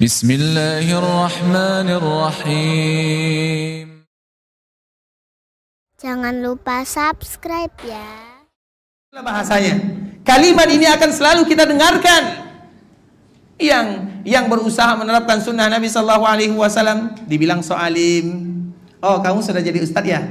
Bismillahirrahmanirrahim. Jangan lupa subscribe ya. Bahasanya, kalimat ini akan selalu kita dengarkan. Yang berusaha menerapkan sunnah Nabi Sallallahu Alaihi Wasallam dibilang soalim. Oh, kamu sudah jadi ustadz ya?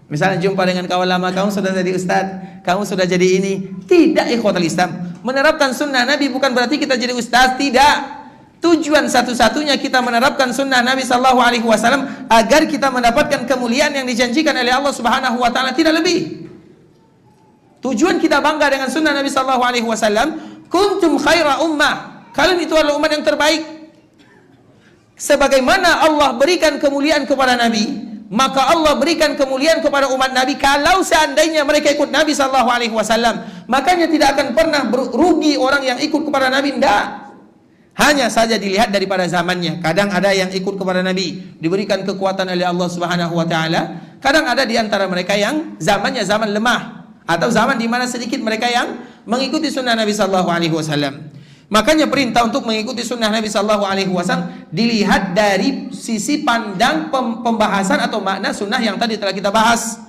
Misalnya jumpa dengan kawan lama, kamu sudah jadi ustadz, kamu sudah jadi ini. Tidak, ikhwatul Islam. Menerapkan sunnah Nabi bukan berarti kita jadi ustadz, tidak. Tujuan satu-satunya kita menerapkan sunnah Nabi Sallallahu Alaihi Wasallam agar kita mendapatkan kemuliaan yang dijanjikan oleh Allah Subhanahu Wa Taala, tidak lebih. Tujuan kita bangga dengan sunnah Nabi Sallallahu Alaihi Wasallam. Kuntum khaira ummah. Kalian itu adalah umat yang terbaik. Sebagaimana Allah berikan kemuliaan kepada Nabi, maka Allah berikan kemuliaan kepada umat Nabi. Kalau seandainya mereka ikut Nabi Sallallahu Alaihi Wasallam, makanya tidak akan pernah rugi orang yang ikut kepada Nabi. Tidak. Hanya saja dilihat daripada zamannya. Kadang ada yang ikut kepada Nabi, diberikan kekuatan oleh Allah Subhanahu Wa Taala. Kadang ada di antara mereka yang zamannya zaman lemah, atau zaman di mana sedikit mereka yang mengikuti sunnah Nabi Sallallahu Alaihi Wasallam. Makanya perintah untuk mengikuti sunnah Nabi Sallallahu Alaihi Wasallam dilihat dari sisi pandang pembahasan atau makna sunnah yang tadi telah kita bahas.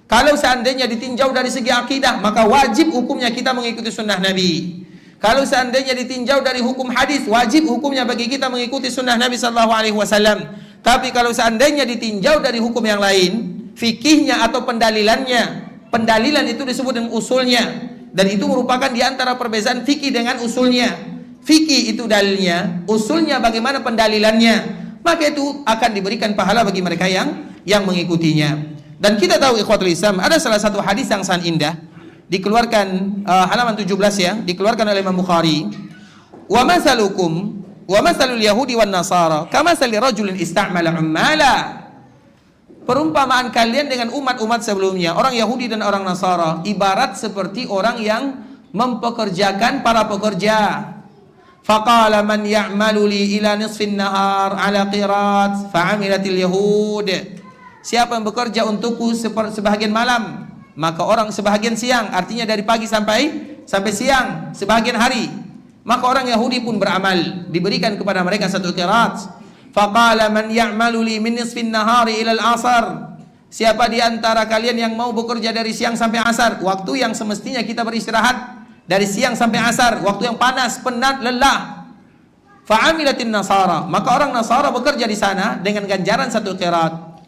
Kalau seandainya ditinjau dari segi akidah, maka wajib hukumnya kita mengikuti sunnah Nabi. Kalau seandainya ditinjau dari hukum hadis, wajib hukumnya bagi kita mengikuti sunnah Nabi Sallallahu Alaihi Wasallam. Tapi kalau seandainya ditinjau dari hukum yang lain, fikihnya atau pendalilannya, pendalilan itu disebut dengan usulnya, dan itu merupakan di antara perbezaan fikih dengan usulnya. Fikih itu dalilnya, usulnya bagaimana pendalilannya, maka itu akan diberikan pahala bagi mereka yang mengikutinya. Dan kita tahu ikhwatul Islam, ada salah satu hadis yang sangat indah, dikeluarkan halaman 17 ya, dikeluarkan oleh Imam Bukhari. Wa masalukum wa masalul yahudi wan nasara kamasali rajulin istamala ummala. Perumpamaan kalian dengan umat-umat sebelumnya, orang Yahudi dan orang Nasara, ibarat seperti orang yang mempekerjakan para pekerja. Faqala man ya'malu li ila nisfin nahar ala qirat fa'amilatil yahud. Siapa yang bekerja untukku sebahagian malam, maka orang sebahagian siang, artinya dari pagi sampai siang, sebahagian hari. Maka orang Yahudi pun beramal, diberikan kepada mereka satu qirat. Faqala man ya'malu li min nisfin nahari ila al-'asr. Siapa di antara kalian yang mau bekerja dari siang sampai asar, waktu yang semestinya kita beristirahat, dari siang sampai asar, waktu yang panas, penat, lelah. Fa'amilatin nasara, maka orang Nasara bekerja di sana dengan ganjaran satu qirat.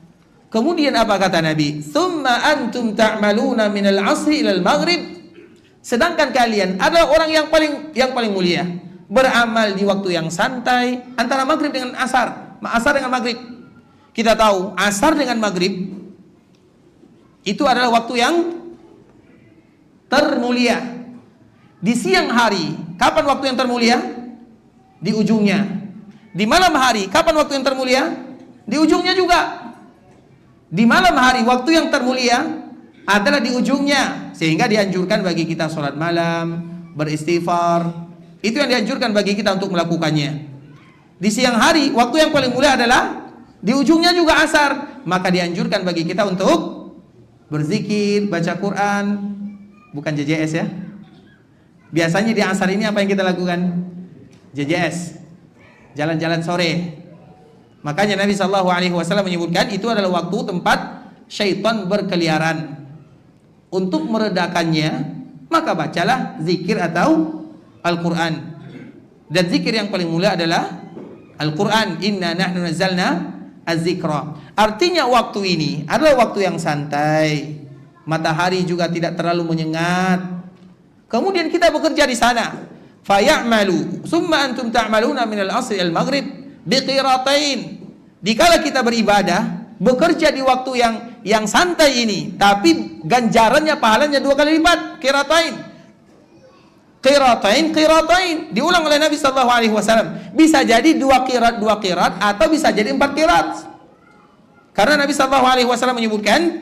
Kemudian apa kata Nabi? Tsumma antum ta'maluna minal 'ashri ilal maghrib. Sedangkan kalian adalah orang yang paling mulia, beramal di waktu yang santai antara maghrib dengan asar, asar dengan maghrib. Kita tahu asar dengan maghrib itu adalah waktu yang termulia. Di siang hari, kapan waktu yang termulia? Di ujungnya. Di malam hari, kapan waktu yang termulia? Di ujungnya juga. Di malam hari, waktu yang termulia adalah di ujungnya. Sehingga dianjurkan bagi kita sholat malam, beristighfar. Itu yang dianjurkan bagi kita untuk melakukannya. Di siang hari, waktu yang paling mulia adalah di ujungnya juga asar. Maka dianjurkan bagi kita untuk berzikir, baca Quran. Bukan JJS ya. Biasanya di asar ini apa yang kita lakukan? JJS, jalan-jalan sore. Makanya Nabi Sallallahu Alaihi Wasallam menyebutkan itu adalah waktu tempat syaitan berkeliaran. Untuk meredakannya, maka bacalah zikir atau Al-Quran. Dan zikir yang paling mulia adalah Al-Quran. Inna nahnu nazzalna az-zikra. Artinya waktu ini adalah waktu yang santai. Matahari juga tidak terlalu menyengat. Kemudian kita bekerja di sana. Faya'malu summa antum ta'maluna minal 'ashri al maghrib biqiratain. Dikala kita beribadah, bekerja di waktu yang santai ini, tapi ganjarannya, pahalanya 2 kali lipat. Qiratain diulang oleh Nabi Sallallahu Alaihi Wasallam. Bisa jadi 2 qirat atau bisa jadi 4 qirat. Karena Nabi Sallallahu Alaihi Wasallam menyebutkan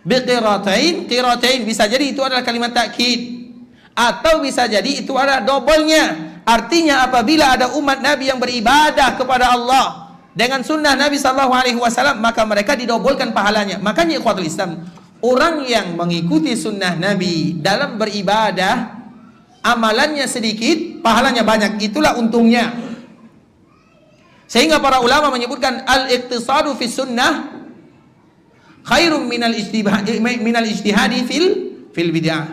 qiratain bisa jadi itu adalah kalimat takkid, atau bisa jadi itu adalah dobelnya. Artinya apabila ada umat Nabi yang beribadah kepada Allah dengan sunnah Nabi Sallallahu Alaihi Wasallam, maka mereka didobolkan pahalanya. Makanya ikhwatul Islam, orang yang mengikuti sunnah Nabi dalam beribadah, amalannya sedikit, pahalanya banyak. Itulah untungnya. Sehingga para ulama menyebutkan al-iqtisadu fi sunnah khairum minal ijtihadi fil bid'ah.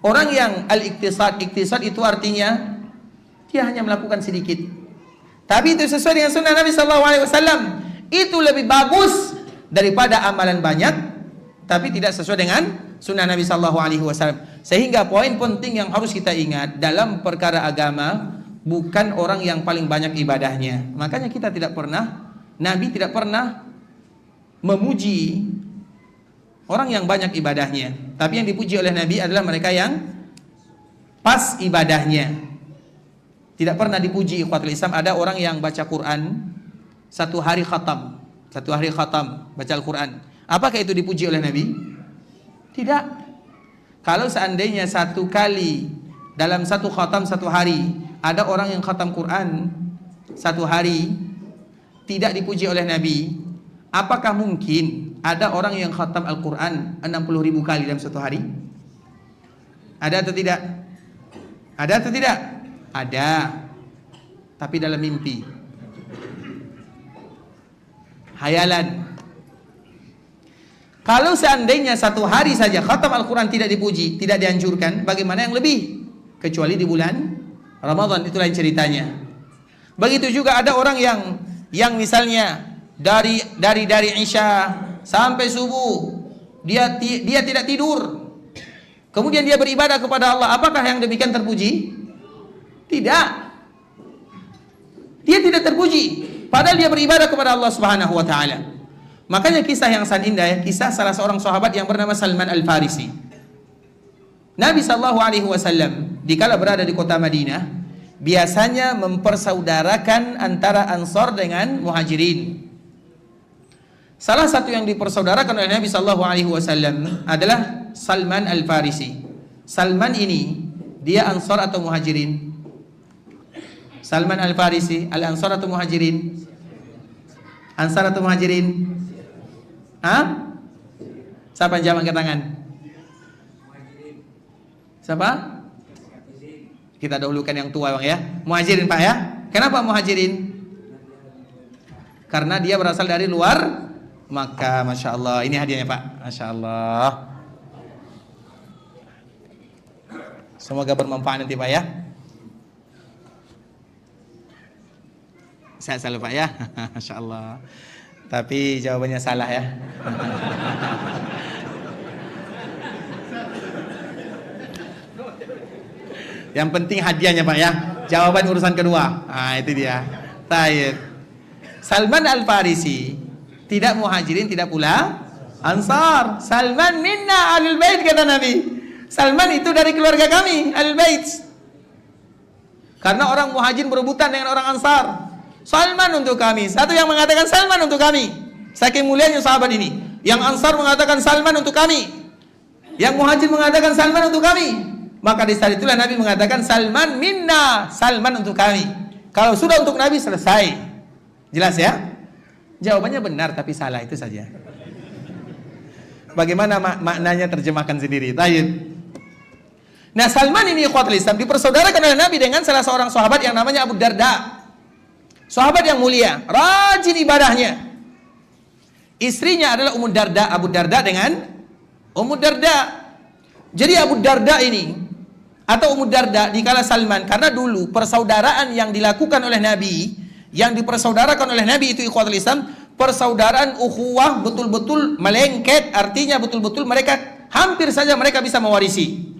Orang yang al-iqtisad itu artinya dia hanya melakukan sedikit, tapi itu sesuai dengan sunnah Nabi sallallahu alaihi wasallam. Itu lebih bagus daripada amalan banyak tapi tidak sesuai dengan sunnah Nabi sallallahu alaihi wasallam. Sehingga poin penting yang harus kita ingat dalam perkara agama, bukan orang yang paling banyak ibadahnya. Makanya kita tidak pernah, Nabi tidak pernah memuji orang yang banyak ibadahnya. Tapi yang dipuji oleh Nabi adalah mereka yang pas ibadahnya. Tidak pernah dipuji ikhwatul Islam ada orang yang baca Quran satu hari khatam baca Al-Quran. Apakah itu dipuji oleh Nabi? Tidak. Kalau seandainya satu kali dalam satu khatam satu hari ada orang yang khatam Quran satu hari tidak dipuji oleh Nabi, apakah mungkin ada orang yang khatam Al-Quran 60.000 kali dalam satu hari? Ada atau tidak? Ada atau tidak? Ada, tapi dalam mimpi, hayalan. Kalau seandainya satu hari saja khatam Al-Quran tidak dipuji, tidak dianjurkan, bagaimana yang lebih? Kecuali di bulan Ramadan, itu lain ceritanya. Begitu juga ada orang yang misalnya dari Isya sampai subuh dia tidak tidur, kemudian dia beribadah kepada Allah. Apakah yang demikian terpuji? Tidak. Dia tidak terpuji, padahal dia beribadah kepada Allah Subhanahu wa taala. Makanya kisah yang sangat indah ya, kisah salah seorang sahabat yang bernama Salman Al-Farisi. Nabi sallallahu alaihi wasallam dikala berada di kota Madinah biasanya mempersaudarakan antara Ansar dengan Muhajirin. Salah satu yang dipersaudarakan oleh Nabi sallallahu alaihi wasallam adalah Salman Al-Farisi. Salman ini dia Ansar atau Muhajirin? Salman Al-Farisi, Al-Ansar atau Muhajirin? Ansar atau Muhajirin? Hah? Siapa yang jawab angkat tangan? Siapa? Kita dahulukan yang tua bang ya. Muhajirin pak ya. Kenapa Muhajirin? Karena dia berasal dari luar Makkah. Masya Allah. Ini hadiahnya pak. Masya Allah. Semoga bermanfaat nanti pak ya. Saya salah pak ya. Masya Allah. Tapi jawabannya salah ya. Yang penting hadiahnya pak ya. Jawaban urusan kedua. Nah itu dia. Baik. Salman Al-Farisi tidak Muhajirin, tidak pula Ansar. Salman minna Ahlul Bait kata Nabi. Salman itu dari keluarga kami Ahlul Bait. Karena orang Muhajirin berebutan dengan orang Ansar. Salman untuk kami. Satu yang mengatakan Salman untuk kami. Saking mulianya sahabat ini. Yang Ansar mengatakan Salman untuk kami. Yang Muhajir mengatakan Salman untuk kami. Maka di saat itulah Nabi mengatakan Salman minna, Salman untuk kami. Kalau sudah untuk Nabi selesai. Jelas ya? Jawabannya benar tapi salah, itu saja. Bagaimana maknanya terjemahkan sendiri. Tayyib. Nah Salman ini ikhwatul Islam dipersaudarakan oleh Nabi dengan salah seorang sahabat yang namanya Abu Darda. Sahabat yang mulia, rajin ibadahnya. Istrinya adalah Ummu Darda, Abu Darda dengan Ummu Darda. Jadi Abu Darda ini atau Ummu Darda dikala Salman, karena dulu persaudaraan yang dilakukan oleh Nabi, yang dipersaudarakan oleh Nabi itu ikhwatul Islam, persaudaraan ukhuwah betul-betul melengket, artinya betul-betul mereka hampir saja mereka bisa mewarisi.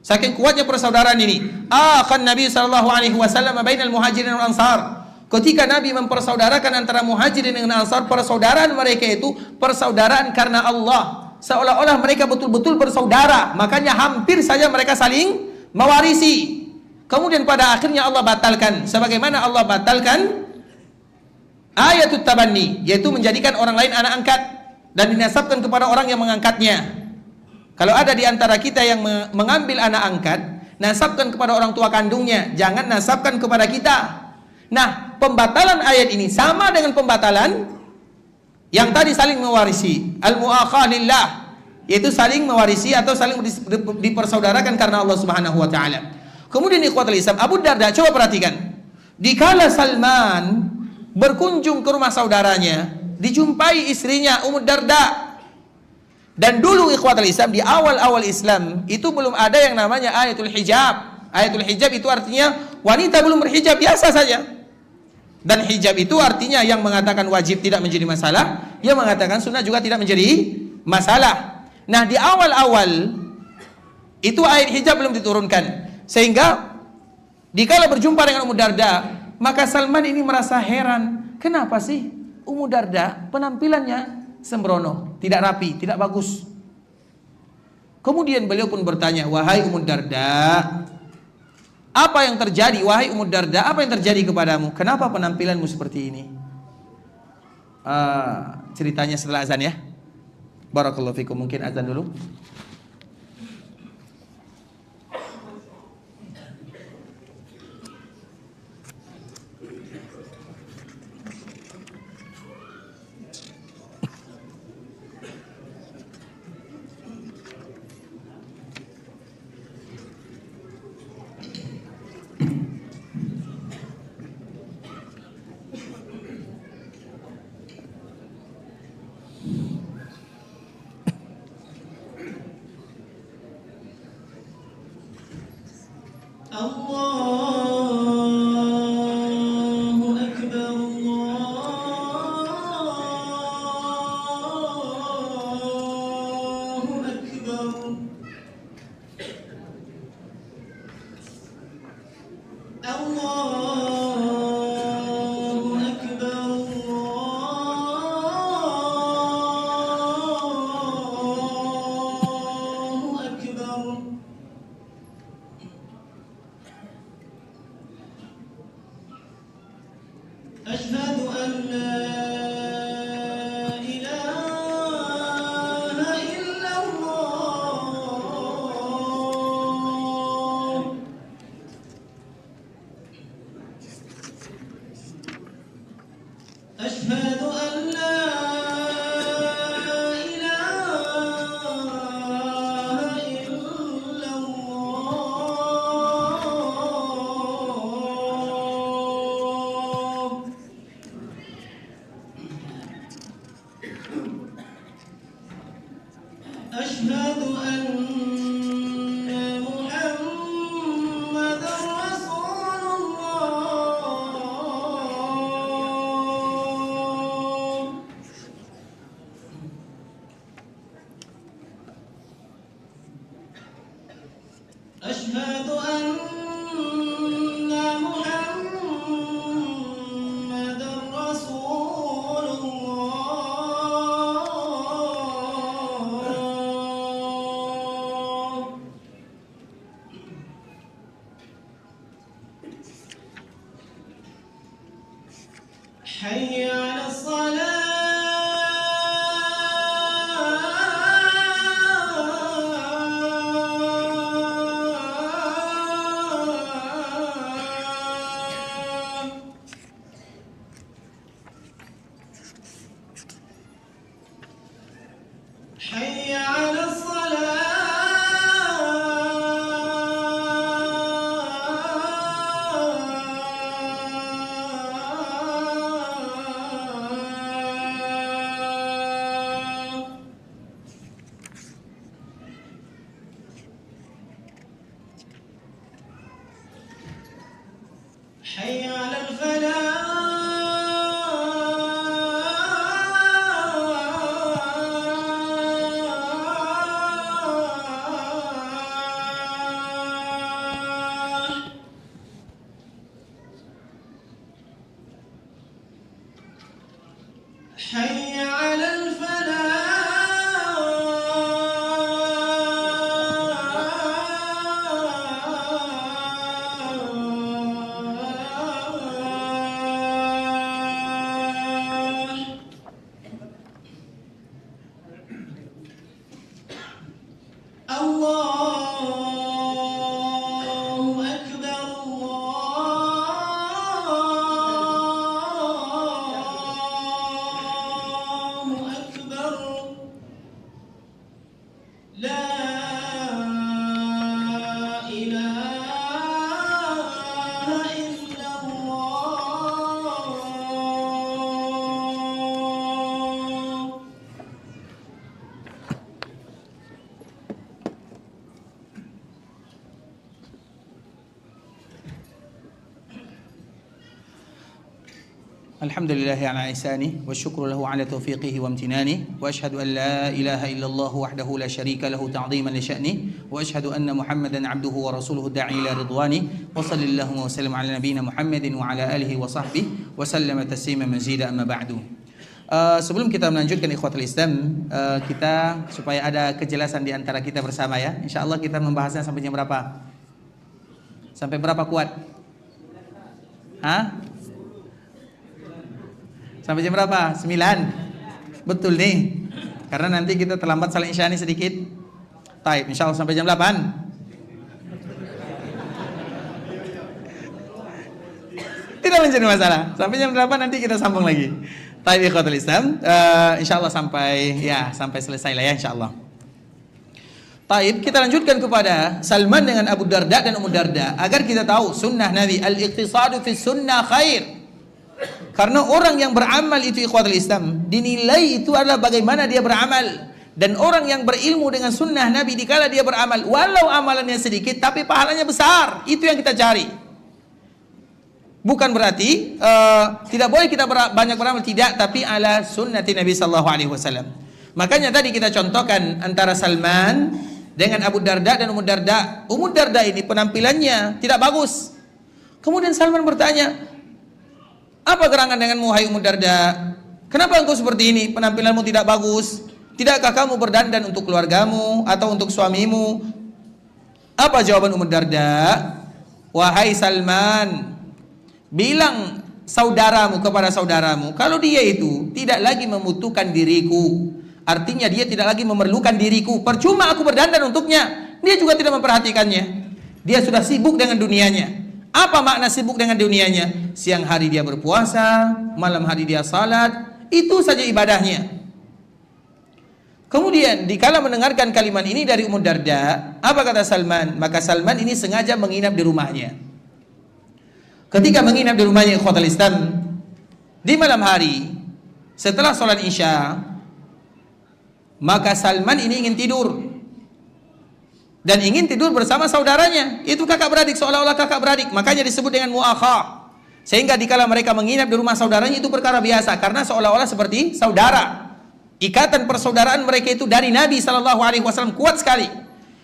Saking kuatnya persaudaraan ini. Akan Nabi sallallahu alaihi wasallam bainal muhajirin wal ansar. Ketika Nabi mempersaudarakan antara Muhajirin dengan Ansar, persaudaraan mereka itu persaudaraan karena Allah. Seolah-olah mereka betul-betul bersaudara. Makanya hampir saja mereka saling mewarisi. Kemudian pada akhirnya Allah batalkan. Sebagaimana Allah batalkan ayatut tabanni, yaitu menjadikan orang lain anak angkat dan dinasabkan kepada orang yang mengangkatnya. Kalau ada di antara kita yang mengambil anak angkat, nasabkan kepada orang tua kandungnya, jangan nasabkan kepada kita. Nah, pembatalan ayat ini sama dengan pembatalan yang tadi saling mewarisi, al-mu'akhah lillah, yaitu saling mewarisi atau saling dipersaudarakan karena Allah Subhanahu wa taala. Kemudian ikhwatul Islam, Abu Darda, coba perhatikan. Dikala Salman berkunjung ke rumah saudaranya, dijumpai istrinya Ummu Darda. Dan dulu ikhwatul Islam, di awal-awal Islam itu belum ada yang namanya ayatul hijab. Ayatul hijab itu artinya wanita belum berhijab, biasa saja. Dan hijab itu artinya yang mengatakan wajib tidak menjadi masalah, yang mengatakan sunnah juga tidak menjadi masalah. Nah, di awal-awal itu ayat hijab belum diturunkan, sehingga dikala berjumpa dengan Ummu Darda, maka Salman ini merasa heran, kenapa sih Ummu Darda penampilannya sembrono, tidak rapi, tidak bagus. Kemudian beliau pun bertanya, wahai Ummu Darda, apa yang terjadi? Wahai Ummu Darda, apa yang terjadi kepadamu? Kenapa penampilanmu seperti ini? Ceritanya setelah azan ya. Barakallahu fikum, mungkin azan dulu. Alhamdulillah ala ihsani wa syukru lahu ala taufiqihi wa amtinani wa ashhadu an la ilaha illallah wahdahu la syarika lahu ta'ziman li sya'ni wa ashhadu anna Muhammadan 'abduhu wa rasuluhu da'i ila ridwani wa sallallahu wa sallam ala nabiyyina Muhammadin wa ala alihi wa sahbihi wa sallama tasliman mazida amma ba'du. Sebelum kita melanjutkan ikhwatul Islam, kita supaya ada kejelasan di antara kita bersama ya. Insyaallah kita membahasnya sampai jam berapa? Sampai berapa kuat? Hah? Sampai jam berapa? 9. Betul nih. Karena nanti kita terlambat salat Isya nih sedikit. Taib, insyaallah sampai jam 8. Tidak menjadi masalah. Sampai jam 8 nanti kita sambung lagi. Taib ikhwatul Islam. Insyaallah sampai selesai lah ya insyaallah. Taib, kita lanjutkan kepada Salman dengan Abu Darda dan Ummu Darda agar kita tahu sunnah Nabi, al-iqtisadu fi sunnah khair. Karena orang yang beramal itu ikhwatul Islam dinilai itu adalah bagaimana dia beramal, dan orang yang berilmu dengan sunnah Nabi dikala dia beramal walau amalannya sedikit tapi pahalanya besar, itu yang kita cari. Bukan berarti tidak boleh kita banyak beramal, tidak, tapi ala sunnati Nabi sallallahu alaihi wasallam. Makanya tadi kita contohkan antara Salman dengan Abu Darda dan Ummu Darda. Ummu Darda ini penampilannya tidak bagus. Kemudian Salman bertanya, apa gerangan denganmu hai Ummu Darda? Kenapa engkau seperti ini? Penampilanmu tidak bagus. Tidakkah kamu berdandan untuk keluargamu atau untuk suamimu? Apa jawaban Ummu Darda? Wahai Salman, bilang saudaramu kepada saudaramu kalau dia itu tidak lagi membutuhkan diriku. Artinya dia tidak lagi memerlukan diriku. Percuma aku berdandan untuknya. Dia juga tidak memperhatikannya. Dia sudah sibuk dengan dunianya. Apa makna sibuk dengan dunianya? Siang hari dia berpuasa, malam hari dia salat, itu saja ibadahnya. Kemudian dikala mendengarkan kalimat ini dari Ummu Darda, apa kata Salman? Maka Salman ini sengaja menginap di rumahnya. Ketika menginap di rumahnya ikhwatul Islam, di malam hari setelah salat Isya, maka Salman ini ingin tidur. Dan ingin tidur bersama saudaranya. Itu kakak beradik, seolah-olah kakak beradik. Makanya disebut dengan mu'akha. Sehingga dikala mereka menginap di rumah saudaranya itu perkara biasa. Karena seolah-olah seperti saudara. Ikatan persaudaraan mereka itu dari Nabi SAW kuat sekali.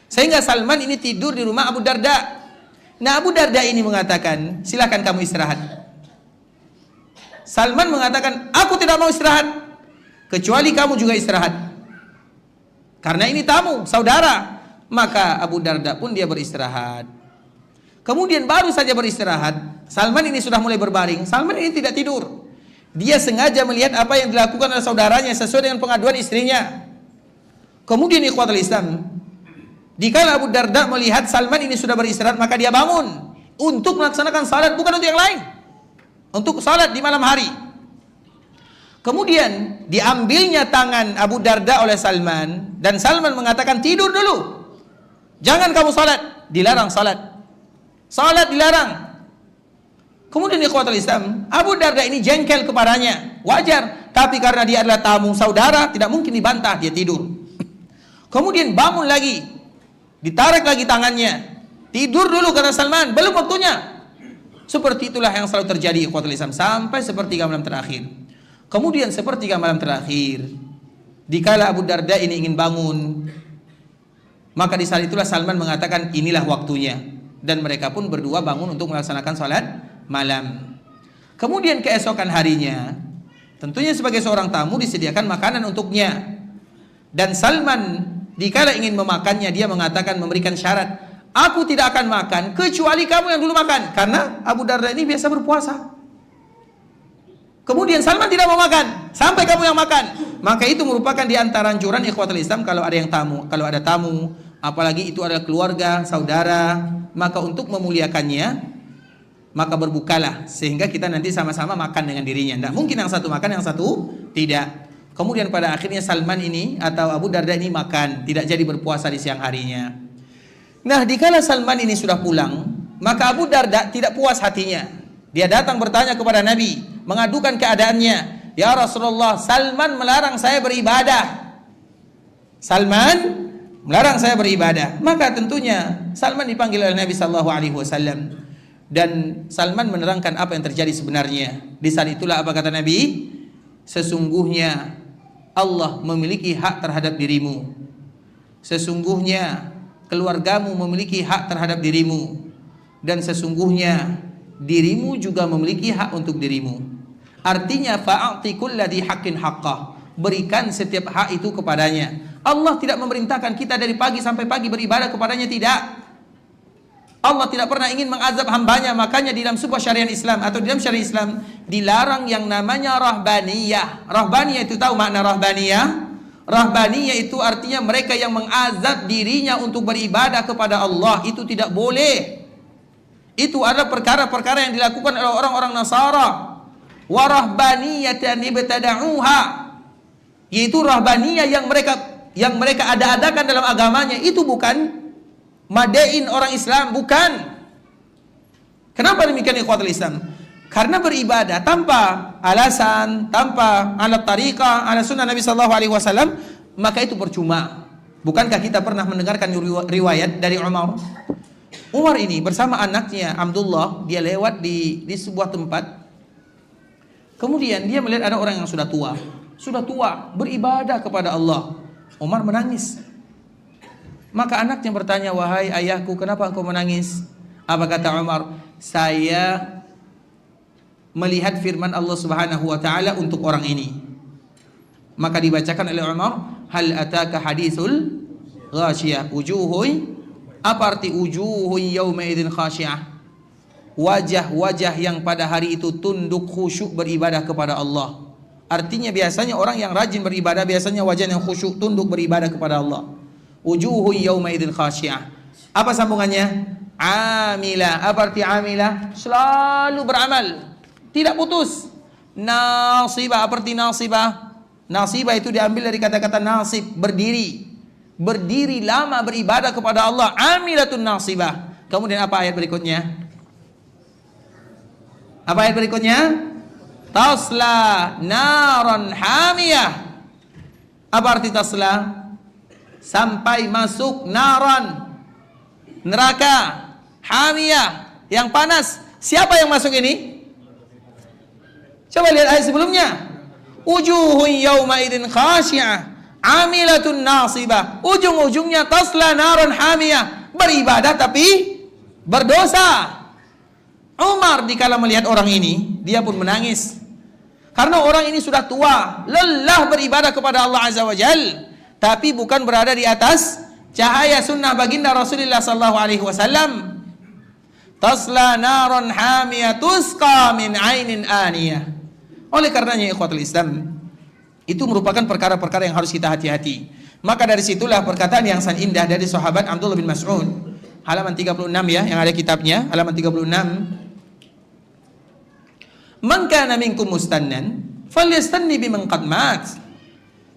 Sehingga Salman ini tidur di rumah Abu Darda. Nah, Abu Darda ini mengatakan, silakan kamu istirahat. Salman mengatakan, aku tidak mau istirahat. Kecuali kamu juga istirahat. Karena ini tamu, saudara. Maka Abu Darda pun dia beristirahat. Kemudian baru saja beristirahat, Salman ini sudah mulai berbaring. Salman ini tidak tidur. Dia sengaja melihat apa yang dilakukan oleh saudaranya sesuai dengan pengaduan istrinya. Kemudian ikhwatul Islam, dikala Abu Darda melihat Salman ini sudah beristirahat, maka dia bangun untuk melaksanakan salat, bukan untuk yang lain. Untuk salat di malam hari. Kemudian diambilnya tangan Abu Darda oleh Salman, dan Salman mengatakan, tidur dulu. Jangan kamu salat, dilarang salat. Salat dilarang. Kemudian ikhwatul Islam, Abu Darda ini jengkel kepadanya. Wajar, tapi karena dia adalah tamu saudara, tidak mungkin dibantah, dia tidur. Kemudian bangun lagi, ditarik lagi tangannya. Tidur dulu kata Salman, belum waktunya. Seperti itulah yang selalu terjadi ikhwatul Islam sampai sepertiga malam terakhir. Kemudian sepertiga malam terakhir, dikala Abu Darda ini ingin bangun, maka di saat itulah Salman mengatakan inilah waktunya, dan mereka pun berdua bangun untuk melaksanakan salat malam. Kemudian keesokan harinya, tentunya sebagai seorang tamu disediakan makanan untuknya, dan Salman dikala ingin memakannya dia mengatakan, memberikan syarat, aku tidak akan makan kecuali kamu yang dulu makan, karena Abu Darda ini biasa berpuasa. Kemudian Salman tidak mau makan sampai kamu yang makan. Maka itu merupakan di antara anjuran ikhwatul Islam, kalau ada yang tamu, kalau ada tamu, apalagi itu adalah keluarga, saudara, maka untuk memuliakannya, maka berbukalah sehingga kita nanti sama-sama makan dengan dirinya. Tidak mungkin yang satu makan, yang satu tidak. Kemudian pada akhirnya Salman ini atau Abu Darda ini makan, tidak jadi berpuasa di siang harinya. Nah, dikala Salman ini sudah pulang, maka Abu Darda tidak puas hatinya. Dia datang bertanya kepada Nabi, mengadukan keadaannya. Ya Rasulullah, Salman melarang saya beribadah. Salman melarang saya beribadah. Maka tentunya Salman dipanggil oleh Nabi sallallahu alaihi wasallam. Dan Salman menerangkan apa yang terjadi sebenarnya. Di saat itulah apa kata Nabi? Sesungguhnya Allah memiliki hak terhadap dirimu. Sesungguhnya keluargamu memiliki hak terhadap dirimu. Dan sesungguhnya dirimu juga memiliki hak untuk dirimu. Artinya fa'ati kulladzi haqqin haqqah. Berikan setiap hak itu kepadanya. Allah tidak memerintahkan kita dari pagi sampai pagi beribadah kepadanya, tidak. Allah tidak pernah ingin mengazab hambanya. Makanya di dalam sebuah syariat Islam atau di dalam syariat Islam dilarang yang namanya rahbaniyah. Rahbaniyah itu tahu makna rahbaniyah? Rahbaniyah itu artinya mereka yang mengazab dirinya untuk beribadah kepada Allah. Itu tidak boleh. Itu adalah perkara-perkara yang dilakukan oleh orang-orang Nasara. Wa rahbaniyatan ibtada'uha, yaitu rahbaniyah yang mereka ada-adakan dalam agamanya. Itu bukan madain orang Islam, bukan. Kenapa demikian ikhwatul Islam? Karena beribadah tanpa alasan, tanpa alat tariqah, ala sunnah Nabi sallallahu alaihi wasallam, maka itu percuma. Bukankah kita pernah mendengarkan riwayat dari Umar? Umar ini bersama anaknya Abdullah, dia lewat di sebuah tempat. Kemudian dia melihat ada orang yang sudah tua beribadah kepada Allah. Umar menangis. Maka anaknya bertanya, "Wahai ayahku, kenapa engkau menangis?" Apa kata Umar? "Saya melihat firman Allah Subhanahu wa taala untuk orang ini." Maka dibacakan oleh Umar, "Hal ataka haditsul ghasyiyah wujuhun." Apa arti wujuhun yauma idzin khasyiyah? Wajah-wajah yang pada hari itu tunduk khusyuk beribadah kepada Allah. Artinya biasanya orang yang rajin beribadah biasanya wajah yang khusyuk tunduk beribadah kepada Allah. Wujuhun yauma idzin khasyiyah. Apa sambungannya? Amilah. Apa arti amilah? Selalu beramal, tidak putus. Nasibah. Apa arti nasibah? Nasibah itu diambil dari kata-kata nasib, berdiri. Berdiri lama beribadah kepada Allah. Amilatun nasibah. Kemudian apa ayat berikutnya? Apa ayat berikutnya? Tasla naran hamiyah. Apa arti tasla? Sampai masuk naran, neraka, hamiyah, yang panas. Siapa yang masuk ini? Coba lihat ayat sebelumnya. Wujuhun yawma idzin khasyiyah, amilatun nasibah. Ujung-ujungnya tasla naran hamiyah. Beribadah tapi berdosa. Umar dikala melihat orang ini, dia pun menangis. Karena orang ini sudah tua, lelah beribadah kepada Allah Azza wa Jalla, tapi bukan berada di atas cahaya sunnah baginda Rasulullah sallallahu alaihi wasallam. Tasla naran hamiyah tusqa min ainin aniyah. Oleh karenanya ikhwatul Islam, itu merupakan perkara-perkara yang harus kita hati-hati. Maka dari situlah perkataan yang sangat indah dari sahabat Abdullah bin Mas'ud, halaman 36 ya, yang ada kitabnya, halaman 36. Man kana minkum mustannan falyastanni biman qad mat.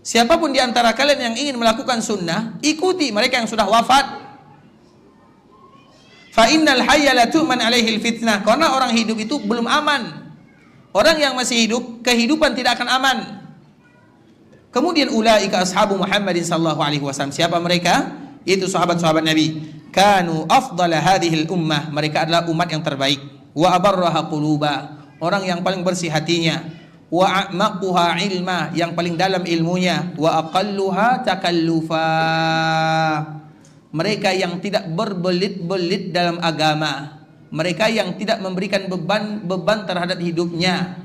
Siapapun di antara kalian yang ingin melakukan sunnah, ikuti mereka yang sudah wafat. Fa innal hayya la tu'man alaihi fitnah. Karena orang hidup itu belum aman. Orang yang masih hidup, kehidupan tidak akan aman. Kemudian ulaika ashabu Muhammadin sallallahu alaihi wasallam. Siapa mereka? Itu sahabat-sahabat Nabi. Kanu afdala hadhil ummah. Mereka adalah umat yang terbaik. Wa abarraha quluba. Orang yang paling bersih hatinya. Wa a'maquha ilma, yang paling dalam ilmunya. Wa aqalluha takallufa. Mereka yang tidak berbelit-belit dalam agama. Mereka yang tidak memberikan beban terhadap hidupnya.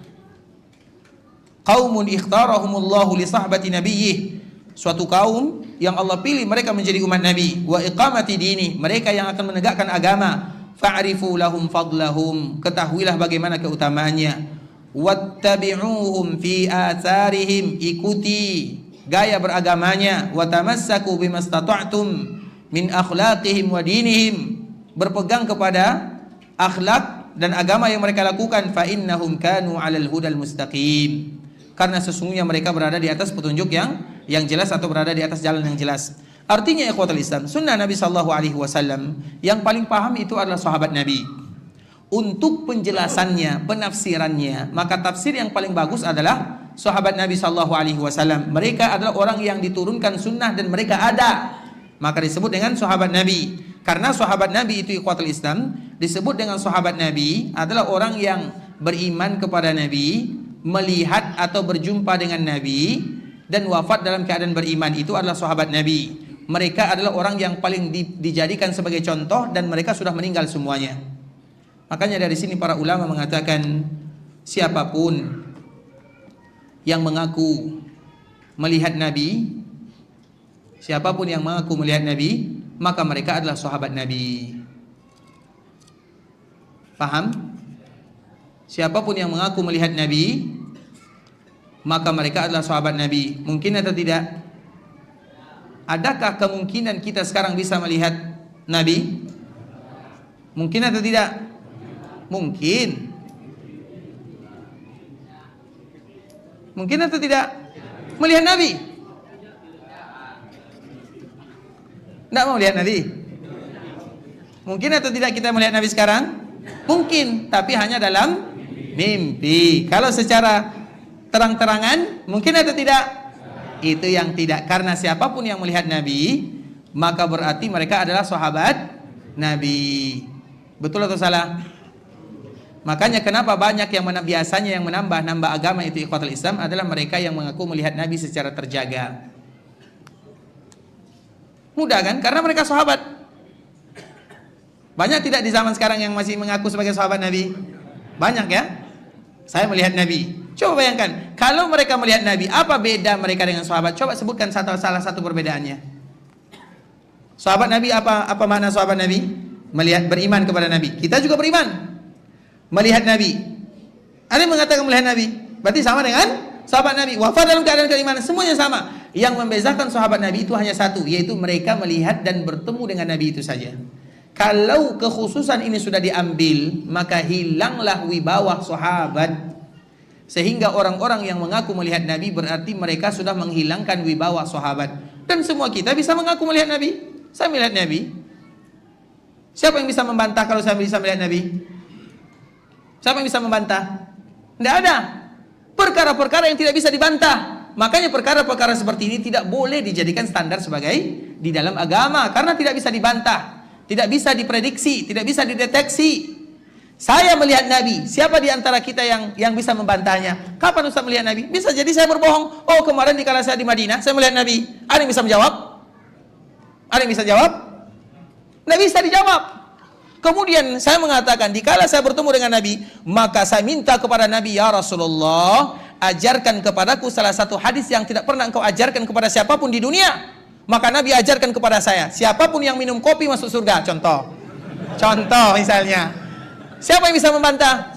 Qaumun ikhtarahumullahu li sahbati nabiyyih. Suatu kaum yang Allah pilih mereka menjadi umat Nabi. Wa iqamati dini, mereka yang akan menegakkan agama. Fa'rifu lahum fadlahum, ketahuilah bagaimana keutamaannya. Wattabi'uhum fi atharihim, ikuti gaya beragamanya. Wa tamassaku bimastata'tum min akhlaqihim wa dinihim, berpegang kepada akhlak dan agama yang mereka lakukan. Fa innahum kanu 'alal hudal mustaqim, karena sesungguhnya mereka berada di atas petunjuk yang jelas atau berada di atas jalan yang jelas. Artinya ikhwatul Islam, sunnah Nabi sallallahu alaihi wasallam yang paling paham itu adalah sahabat Nabi. Untuk penjelasannya, penafsirannya, maka tafsir yang paling bagus adalah sahabat Nabi sallallahu alaihi wasallam. Mereka adalah orang yang diturunkan sunnah dan mereka ada. Maka disebut dengan sahabat Nabi. Karena sahabat Nabi itu ikhwatul Islam, disebut dengan sahabat Nabi adalah orang yang beriman kepada Nabi, melihat atau berjumpa dengan Nabi, dan wafat dalam keadaan beriman. Itu adalah sahabat Nabi. Mereka adalah orang yang paling dijadikan sebagai contoh, dan mereka sudah meninggal semuanya. Makanya dari sini para ulama mengatakan, siapapun yang mengaku melihat Nabi, siapapun yang mengaku melihat Nabi, maka mereka adalah sahabat Nabi. Paham? Siapapun yang mengaku melihat Nabi, maka mereka adalah sahabat Nabi. Mungkin atau tidak? Adakah kemungkinan kita sekarang bisa melihat Nabi? Mungkin atau tidak? Mungkin. Mungkin atau tidak? Melihat Nabi? Tidak mau lihat Nabi? Mungkin atau tidak kita melihat Nabi sekarang? Mungkin, tapi hanya dalam mimpi. Kalau secara terang-terangan, mungkin atau tidak? Itu yang tidak. Karena siapapun yang melihat Nabi, maka berarti mereka adalah sahabat Nabi. Betul atau salah? Makanya kenapa banyak yang biasanya yang menambah agama itu ikhwatul Islam adalah mereka yang mengaku melihat Nabi secara terjaga. Mudah kan? Karena mereka sahabat. Banyak tidak di zaman sekarang yang masih mengaku sebagai sahabat Nabi? Banyak ya? Saya melihat Nabi. Coba bayangkan, kalau mereka melihat Nabi, apa beda mereka dengan sahabat? Coba sebutkan salah satu perbedaannya. Sahabat Nabi, apa makna sahabat Nabi? Melihat, beriman kepada Nabi. Kita juga beriman. Melihat Nabi. Ada yang mengatakan melihat Nabi, berarti sama dengan sahabat Nabi. Wafat dalam keadaan keimanan, semuanya sama. Yang membezakan sahabat Nabi itu hanya satu, yaitu mereka melihat dan bertemu dengan Nabi itu saja. Kalau kekhususan ini sudah diambil, maka hilanglah wibawa sahabat. Sehingga orang-orang yang mengaku melihat Nabi berarti mereka sudah menghilangkan wibawa sahabat. Dan semua kita bisa mengaku melihat Nabi. Saya melihat Nabi. Siapa yang bisa membantah kalau saya bisa melihat Nabi? Siapa yang bisa membantah? Tidak ada. Perkara-perkara yang tidak bisa dibantah. Makanya perkara-perkara seperti ini tidak boleh dijadikan standar sebagai di dalam agama. Karena tidak bisa dibantah, tidak bisa diprediksi, tidak bisa dideteksi. Saya melihat Nabi, siapa di antara kita yang bisa membantahnya? Kapan Ustaz melihat Nabi? Bisa jadi saya berbohong. Oh, kemarin dikala saya di Madinah, saya melihat Nabi. Ada yang bisa menjawab? Ada yang bisa jawab? Tidak bisa dijawab. Kemudian saya mengatakan, dikala saya bertemu dengan Nabi, maka saya minta kepada Nabi, ya Rasulullah, ajarkan kepadaku salah satu hadis yang tidak pernah engkau ajarkan kepada siapapun di dunia. Maka Nabi ajarkan kepada saya, siapapun yang minum kopi masuk surga. Contoh misalnya. Siapa yang bisa membantah?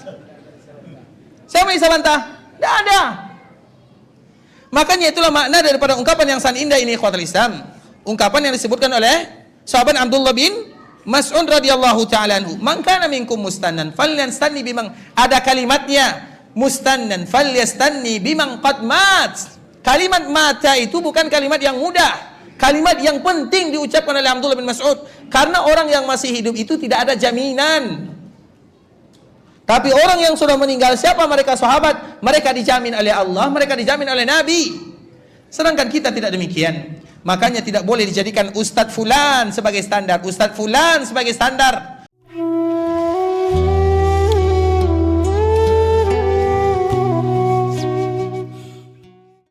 Siapa yang bisa bantah? Tidak ada. Makanya itulah makna daripada ungkapan yang sangat indah ini ikhwatul Islam. Ungkapan yang disebutkan oleh sahabat Abdullah bin Mas'ud radhiyallahu ta'ala anhu, "Man kana minkum mustannan falyastanni bimang." Ada kalimatnya, mustannan falyastanni bimang qad mat. Kalimat mata itu bukan kalimat yang mudah. Kalimat yang penting diucapkan oleh Abdullah bin Mas'ud. Karena orang yang masih hidup itu tidak ada jaminan. Tapi orang yang sudah meninggal, siapa mereka sahabat? Mereka dijamin oleh Allah, mereka dijamin oleh Nabi. Sedangkan kita tidak demikian. Makanya tidak boleh dijadikan Ustadz Fulan sebagai standar, Ustadz Fulan sebagai standar.